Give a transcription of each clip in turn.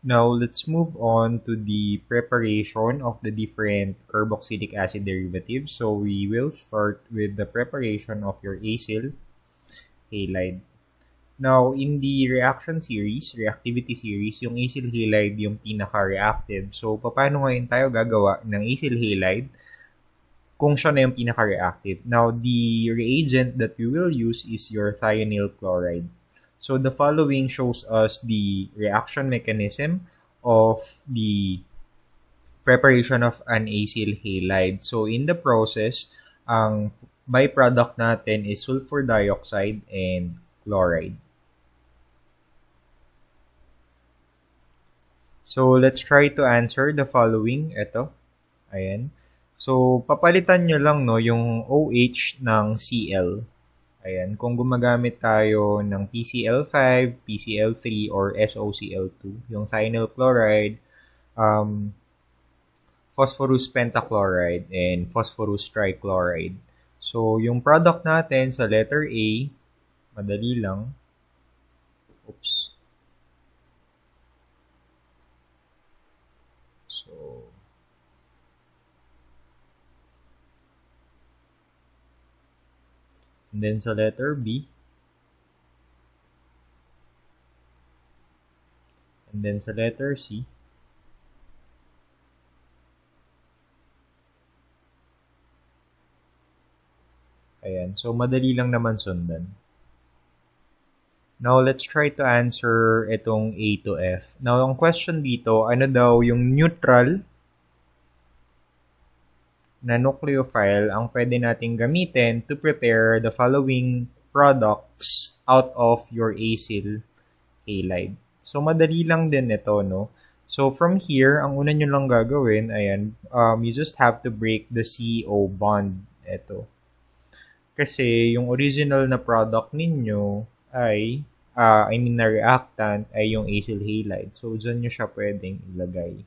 Now, let's move on to the preparation of the different carboxylic acid derivatives. So, we will start with the preparation of your acyl halide. Now, in the reactivity series, yung acyl halide yung pinaka-reactive. So, paano ngayon tayo gagawa ng acyl halide kung siya na yung pinaka-reactive? Now, the reagent that we will use is your thionyl chloride. So, the following shows us the reaction mechanism of the preparation of an acyl halide. So, in the process, ang byproduct natin is sulfur dioxide and chloride. So, let's try to answer the following. Ito. Ayan. So, papalitan nyo lang no, yung OH ng Cl. Ayan. Kung gumagamit tayo ng PCl5, PCl3, or SOCl2, yung thionyl chloride, phosphorus pentachloride, and phosphorus trichloride. So, yung product natin sa letter A, madali lang. Oops. So, and then sa letter B, and then sa letter C, ayan. So, madali lang naman sundan. Now, let's try to answer itong A to F. Now, ang question dito, ano daw yung neutral na nucleophile ang pwede nating gamitin to prepare the following products out of your acyl halide. So, madali lang din ito, no? So, from here, ang una nyo lang gagawin, ayan, you just have to break the CO bond. Ito. Kasi, yung original na product ninyo ay, na reactant ay yung acyl halide. So, dyan nyo siya pwedeng ilagay.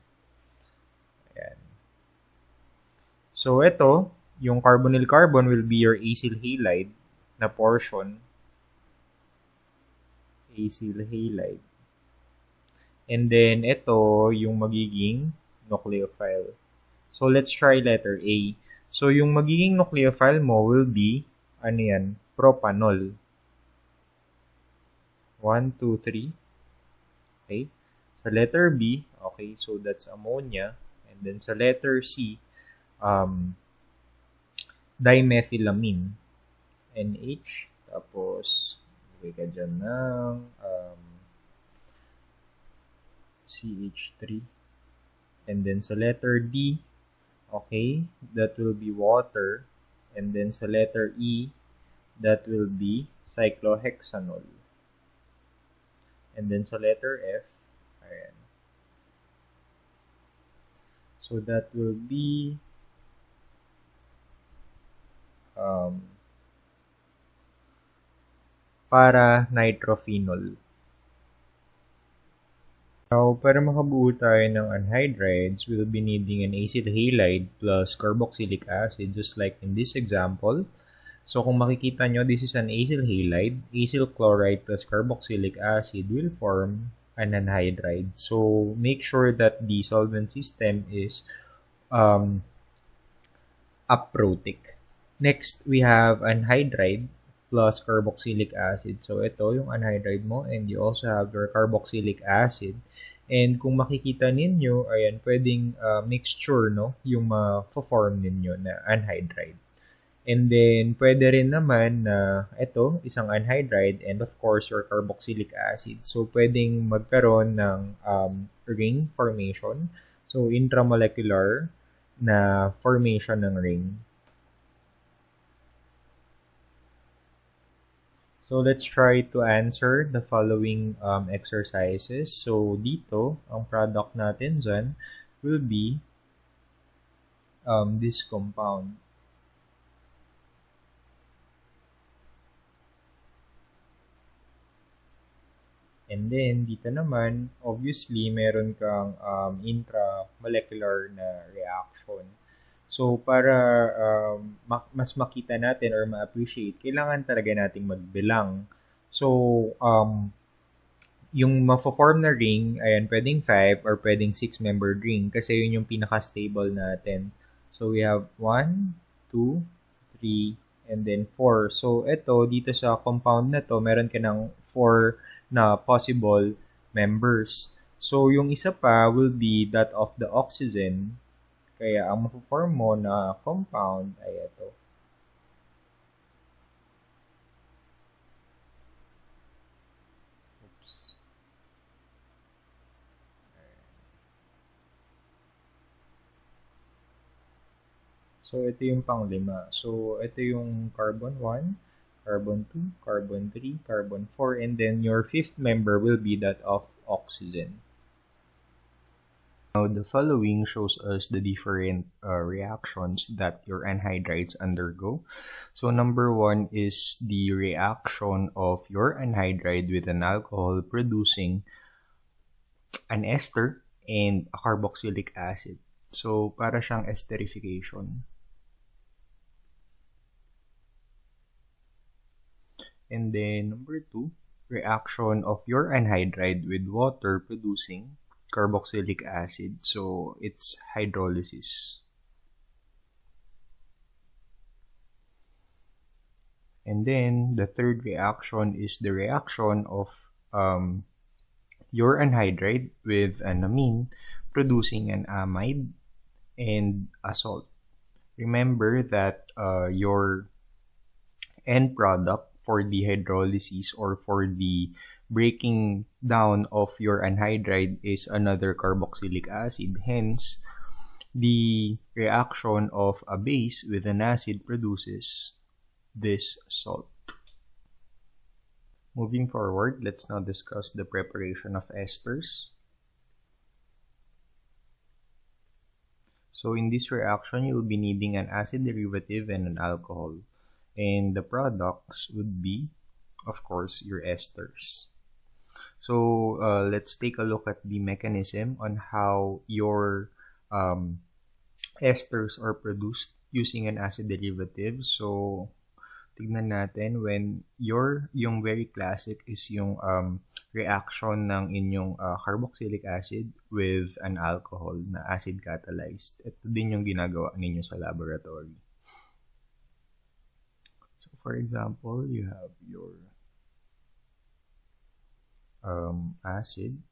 Ayan. So, ito, yung carbonyl carbon will be your acyl halide na portion. Acyl halide. And then, ito, yung magiging nucleophile. So, let's try letter A. So, yung magiging nucleophile mo will be, ano yan, propanol. 1, 2, 3. Okay. Sa letter B, okay, so that's ammonia. And then sa letter C, dimethylamine. NH. Tapos, okay ka dyan ng CH3. And then sa letter D, okay, that will be water. And then sa letter E, that will be cyclohexanol. And then sa letter F, ayan. So that will be para nitrophenol. Now, para makabuo tayo ng anhydrides, we'll be needing an acyl halide plus carboxylic acid, just like in this example. So, kung makikita nyo, this is an acyl halide. Acyl chloride plus carboxylic acid will form an anhydride. So, make sure that the solvent system is aprotic. Next, we have anhydride plus carboxylic acid. So, ito yung anhydride mo, and you also have your carboxylic acid. And kung makikita ninyo, ayan, pwedeng mixture, no, yung ma-form ninyo na anhydride. And then, pwede rin naman na ito, isang anhydride, and of course, your carboxylic acid. So, pwedeng magkaroon ng ring formation. So, intramolecular na formation ng ring. So, let's try to answer the following exercises. So, dito, ang product natin dyan will be this compound. And then, dito naman, obviously, meron kang intramolecular na reaction. So, para mas makita natin or ma-appreciate, kailangan talaga nating magbilang. So, yung mafo-form na ring, ayan, pwedeng 5 or pwedeng 6-membered ring kasi yun yung pinaka-stable natin. So, we have 1, 2, 3, and then 4. So, ito, dito sa compound na to, meron ka ng 4 na possible members. So, yung isa pa will be that of the oxygen. Kaya, ang mafo-form mo na compound ay ito. Oops. So, ito yung pang-5. So, ito yung carbon 1, carbon 2, carbon 3, carbon 4, and then your fifth member will be that of oxygen. Now, the following shows us the different reactions that your anhydrides undergo. So, number 1 is the reaction of your anhydride with an alcohol producing an ester and a carboxylic acid. So, para siyang esterification. And then, number 2, reaction of your anhydride with water producing carboxylic acid. So, it's hydrolysis. And then, the third reaction is the reaction of your anhydride with an amine producing an amide and a salt. Remember that your end product for the hydrolysis or for the breaking down of your anhydride is another carboxylic acid. Hence, the reaction of a base with an acid produces this salt. Moving forward, let's now discuss the preparation of esters. So in this reaction, you'll be needing an acid derivative and an alcohol. And the products would be, of course, your esters. So let's take a look at the mechanism on how your esters are produced using an acid derivative. So tignan natin when yung very classic is yung reaction ng inyong carboxylic acid with an alcohol na acid catalyzed. Ito din yung ginagawa ninyo sa laboratory. So for example, you have your acid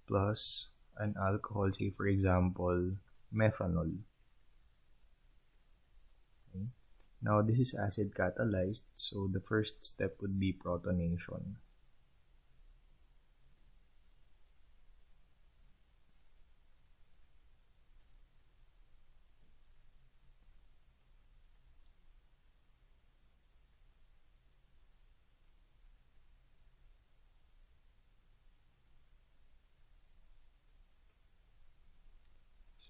plus an alcohol, say for example, methanol. Okay. Now, this is acid catalyzed, so the first step would be protonation.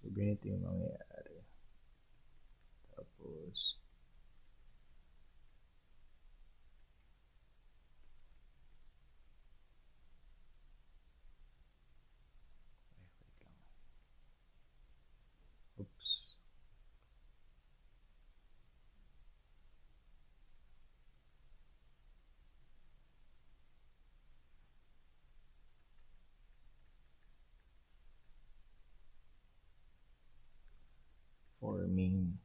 So, ganito yung mangyayari. Tapos, oops. Forming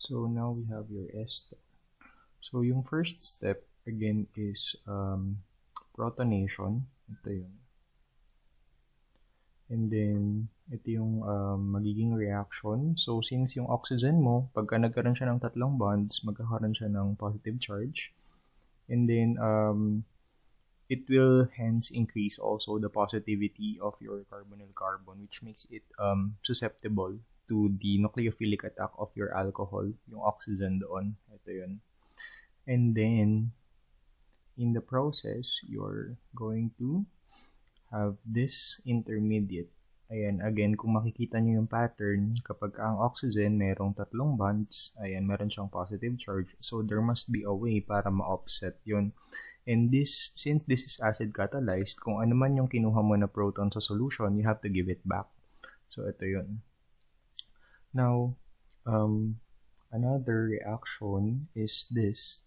So now we have your ester. So yung first step, again, is protonation. Ito yun. And then, ito yung magiging reaction. So, since yung oxygen mo, pagka nagkaroon siya ng tatlong bonds, magkakaroon siya ng positive charge. And then, it will hence increase also the positivity of your carbonyl carbon, which makes it susceptible to the nucleophilic attack of your alcohol, yung oxygen doon. Ito yun. And then, in the process, you're going to have this intermediate. Ayan, again, kung makikita nyo yung pattern, kapag ang oxygen merong tatlong bonds, ayan, meron siyang positive charge. So, there must be a way para ma-offset yun. And this, since this is acid catalyzed, kung ano man yung kinuha mo na proton sa solution, you have to give it back. So, ito yun. Now, another reaction is this.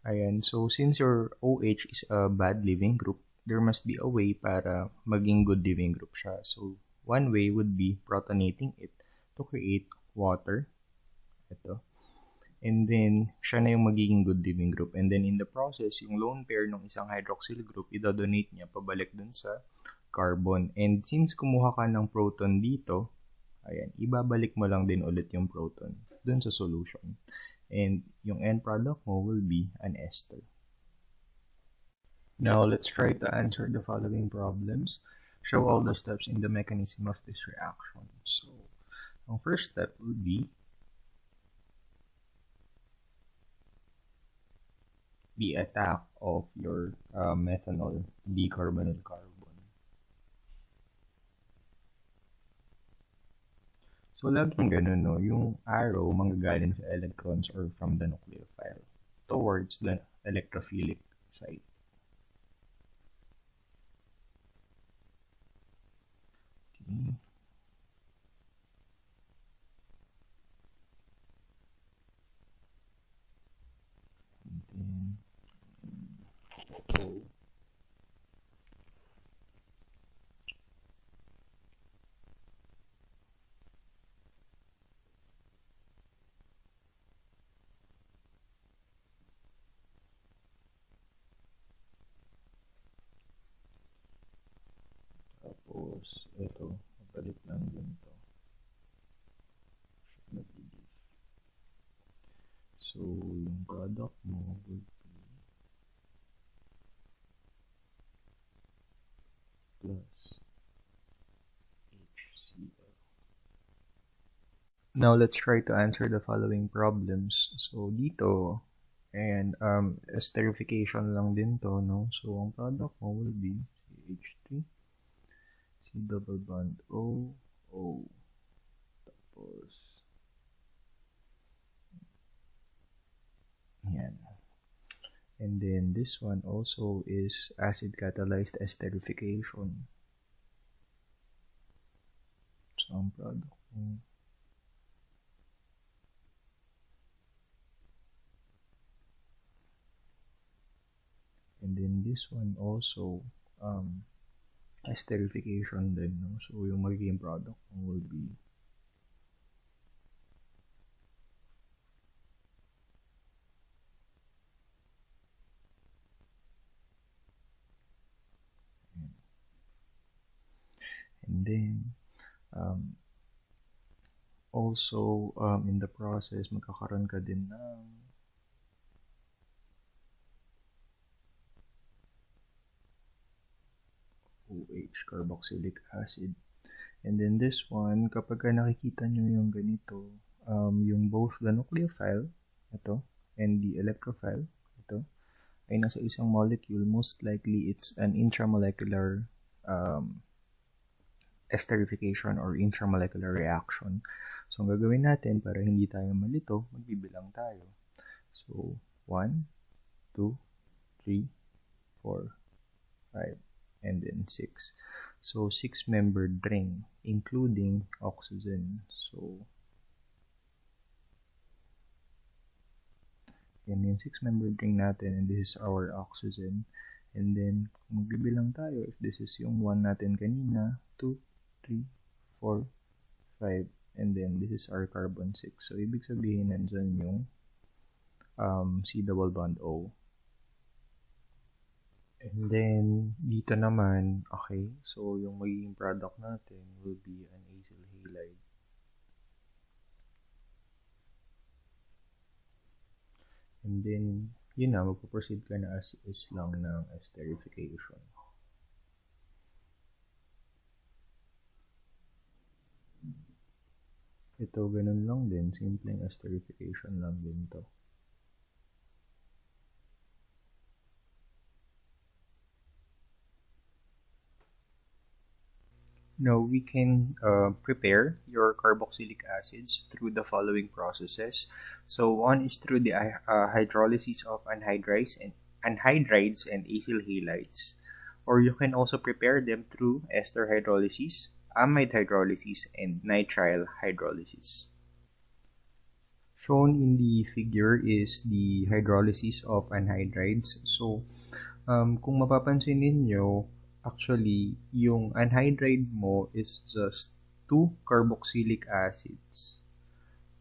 Ayan, so since your OH is a bad leaving group, there must be a way para maging good leaving group siya. So, one way would be protonating it to create water. Ito. And then, siya na yung magiging good leaving group. And then, in the process, yung lone pair ng isang hydroxyl group, idodonate niya pabalik dun sa carbon. And since kumuha ka ng proton dito, ayan, ibabalik mo lang din ulit yung proton dun sa solution. And yung end product mo will be an ester. Now, let's try to answer the following problems. Show all the steps in the mechanism of this reaction. So, ang first step will be the attack of your methanol bicarbonyl carbon. So, laging ganun, no? Yung arrow manggagaling sa electrons or from the nucleophile towards the electrophilic site. Okay. And then, tapos, ito, palit lang din to. So, yung product mo would be plus HCl. Now, let's try to answer the following problems. So, dito, and esterification lang din to, no? So, ang product mo will be CH3, C double bond O, O, tapos, yan. And then, this one also is acid catalyzed esterification. So, ang product mo, and then this one also esterification din, no? So yung magiging product will be and then also in the process magkakaroon ka din ng OH, carboxylic acid. And then this one, kapag nakikita nyo yung ganito, yung both the nucleophile, ito, and the electrophile, ito, ay nasa isang molecule, most likely it's an intramolecular esterification or intramolecular reaction. So, ang gagawin natin para hindi tayo malito, magbibilang tayo. So, 1, 2, 3, 4, 5, and then 6. So, 6-membered ring, including oxygen. So, yan yung 6-membered ring natin, and this is our oxygen. And then, magbibilang tayo if this is yung 1 natin kanina, 2, 3, 4, 5, And then this is our carbon 6. So ibig sabihin nandyan yung C double bond O. And then dito naman, okay, so yung magiging product natin will be an acyl halide. And then, yun na, magpo-proceed ka na as is lang ng esterification. Ito, ganun lang din. Simpleng esterification lang din to. Now, we can prepare your carboxylic acids through the following processes. So, one is through the hydrolysis of anhydrides and acyl halides. Or you can also prepare them through ester hydrolysis, amide hydrolysis, and nitrile hydrolysis. Shown in the figure is the hydrolysis of anhydrides. So, kung mapapansin ninyo, actually, yung anhydride mo is just 2 carboxylic acids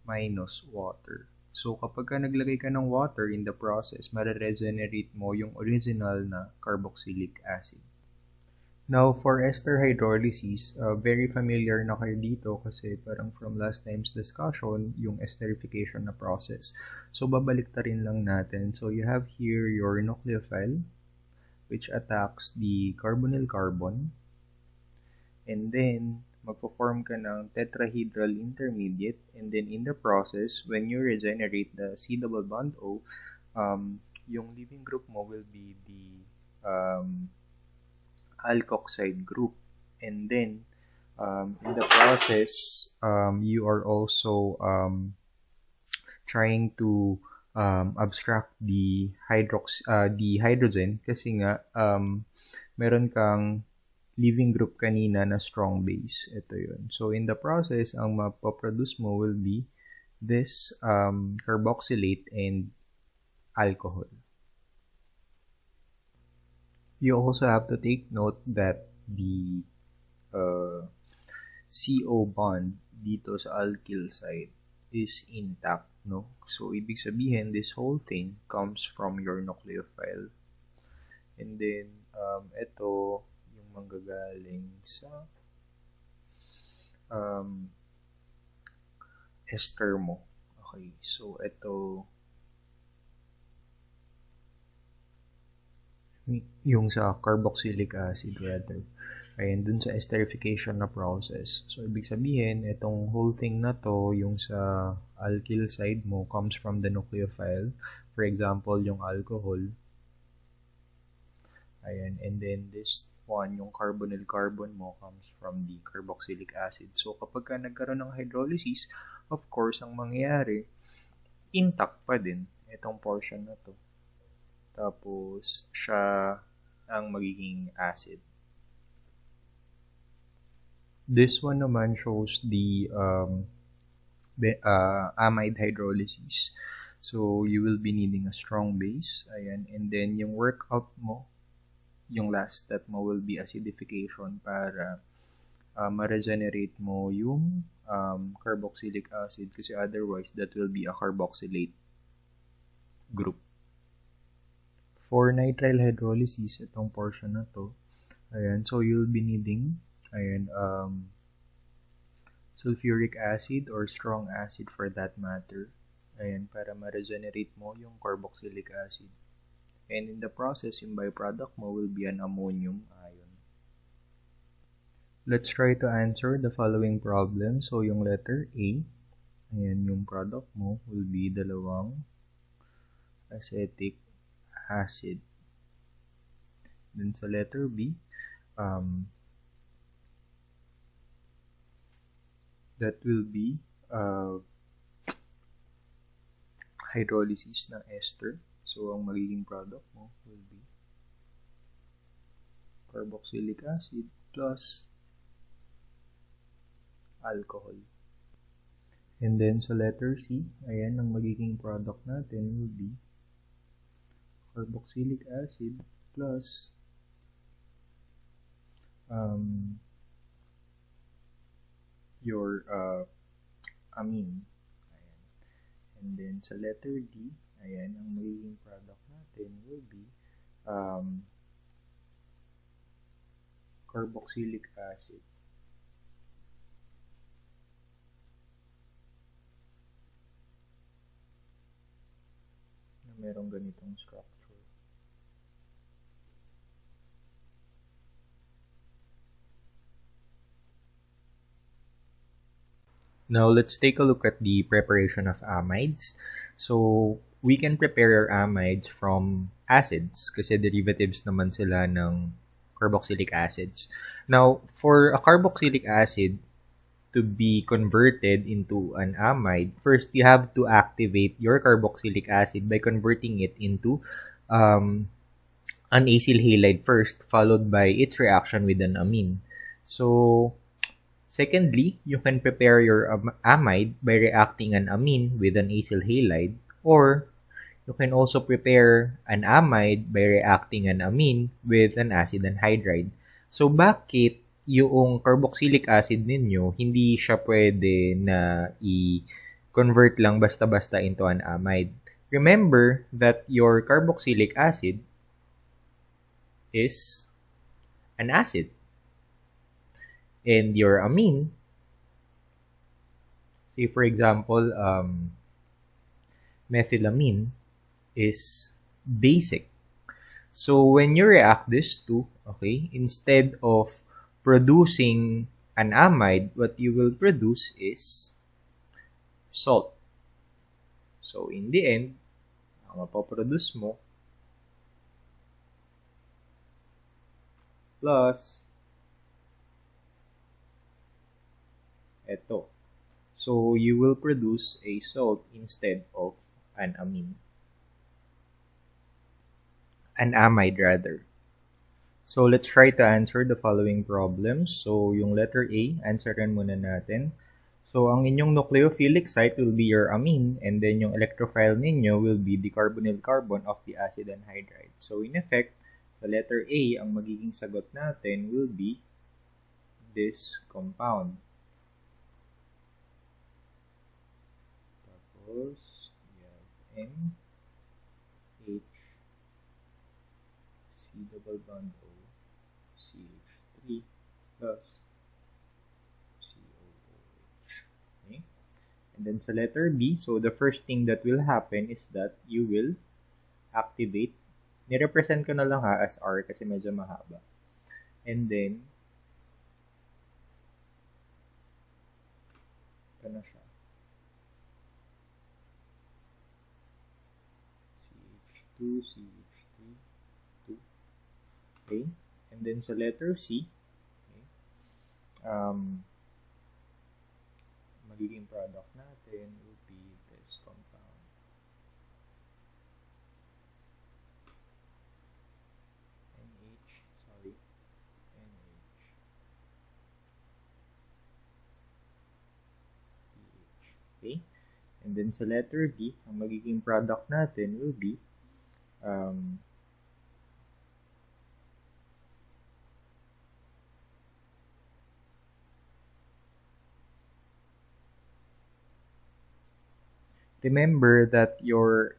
minus water. So, kapag ka naglagay ka ng water in the process, mare-regenerate mo yung original na carboxylic acid. Now, for ester hydrolysis, very familiar na kayo dito kasi parang from last time's discussion, yung esterification na process. So, babalik ta rin lang natin. So, you have here your nucleophile, which attacks the carbonyl carbon, and then magpo-form ka ng tetrahedral intermediate, and then in the process, when you regenerate the C double bond O, yung leaving group mo will be the alkoxide group, and then in the process, you are also trying to abstract the hydrogen kasi nga meron kang leaving group kanina na strong base. Ito yun. So in the process, ang mapaproduce mo will be this carboxylate and alcohol. You also have to take note that the CO bond dito sa alkyl side is intact. No? So, ibig sabihin, this whole thing comes from your nucleophile. And then, ito, yung manggagaling sa ester mo. Okay, so ito, yung sa carboxylic acid rather. Ayan, dun sa esterification na process. So, ibig sabihin, itong whole thing na to, yung sa alkyl side mo, comes from the nucleophile. For example, yung alcohol. Ayan, and then this one, yung carbonyl carbon mo, comes from the carboxylic acid. So, kapag ka nagkaroon ng hydrolysis, of course, ang mangyayari, intact pa din itong portion na to. Tapos, siya ang magiging acid. This one naman shows the amide hydrolysis. So, you will be needing a strong base. Ayan. And then, yung workout mo, yung last step mo will be acidification para ma-regenerate mo yung carboxylic acid kasi otherwise, that will be a carboxylate group. For nitrile hydrolysis, itong portion na to, ayan, so you'll be needing sulfuric acid or strong acid for that matter. Ayan, para ma-regenerate mo yung carboxylic acid. And in the process, yung byproduct mo will be an ammonium ion. Let's try to answer the following problem. So, yung letter A, ayan, yung product mo will be dalawang acetic acid. Then sa letter B, that will be hydrolysis ng ester. So, ang magiging product mo will be carboxylic acid plus alcohol. And then, sa letter C, ayan, ang magiging product natin will be carboxylic acid plus your amine. Ayan. And then sa letter D, ayan, ang magiging product natin will be carboxylic acid. Na merong ganitong structure. Now, let's take a look at the preparation of amides. So, we can prepare our amides from acids kasi derivatives naman sila ng carboxylic acids. Now, for a carboxylic acid to be converted into an amide, first you have to activate your carboxylic acid by converting it into an acyl halide first, followed by its reaction with an amine. So, secondly, you can prepare your amide by reacting an amine with an acyl halide, or you can also prepare an amide by reacting an amine with an acid anhydride. So, bakit yung carboxylic acid ninyo, hindi siya pwede na i-convert lang basta-basta into an amide? Remember that your carboxylic acid is an acid. And your amine, say for example, methylamine is basic. So when you react these two, okay, instead of producing an amide, what you will produce is salt. So in the end, ang mapoproduce mo plus ito. So, you will produce a salt instead of an amine. An amide rather. So, let's try to answer the following problems. So, yung letter A, answeran muna natin. So, ang inyong nucleophilic site will be your amine, and then yung electrophile ninyo will be the carbonyl carbon of the acid anhydride. So, in effect, sa letter A, ang magiging sagot natin will be this compound. Tapos, we have N, H, C double bond O, CH3 plus COOH. Okay? And then sa letter B, so the first thing that will happen is that you will activate. Nirepresent ko na lang ha as R kasi medyo mahaba. And then, ito na siya. CH3, 2. Okay? And then sa letter C, okay, magiging product natin will be this compound. NH. PH. Okay? And then sa letter D, ang magiging product natin will be remember that your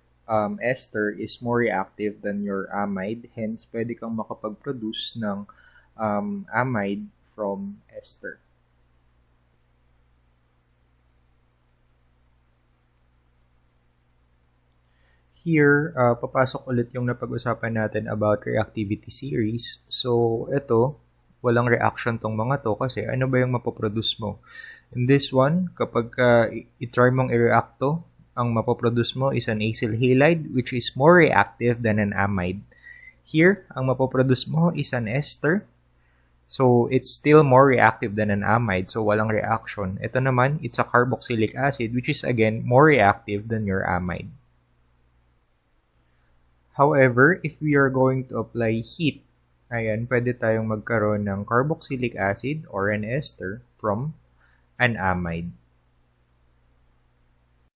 ester is more reactive than your amide, hence pwede kang makapag-produce ng amide from ester. Here, papasok ulit yung napag-usapan natin about reactivity series. So, ito, walang reaction tong mga to kasi ano ba yung mapoproduce mo? In this one, kapag i-try mong i-react to, ang mapoproduce mo is an acyl halide which is more reactive than an amide. Here, ang mapoproduce mo is an ester. So, it's still more reactive than an amide. So, walang reaction. Ito naman, it's a carboxylic acid which is again more reactive than your amide. However, if we are going to apply heat, ayan, pwede tayong magkaroon ng carboxylic acid or an ester from an amide.